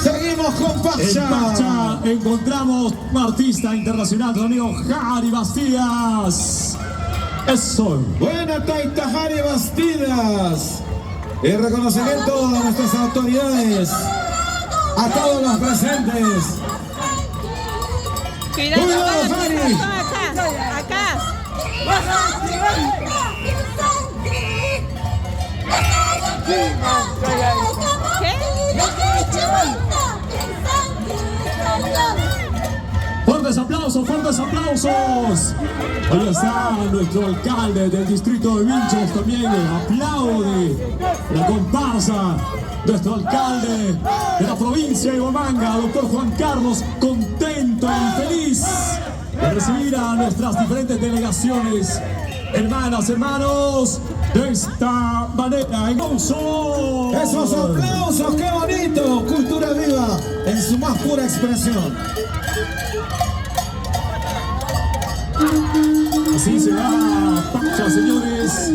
Seguimos con Pacha. En Pacha encontramos un artista internacional, nuestro amigo Jari Bastidas. Eso. Buena taita, Jari Bastidas. El reconocimiento a nuestras autoridades, a todos los presentes. Cuidado, Jari. Acá. Fuertes aplausos, fuertes aplausos. Ahí está nuestro alcalde del distrito de Vinchos, también aplaude la comparsa. Nuestro alcalde de la provincia de Huamanga, doctor Juan Carlos, contento y feliz de recibir a nuestras diferentes delegaciones. Hermanas, hermanos, de esta manera, aplausos. Esos aplausos, qué bonito. Cultura viva en su más pura expresión. Así se va Pacha, señores.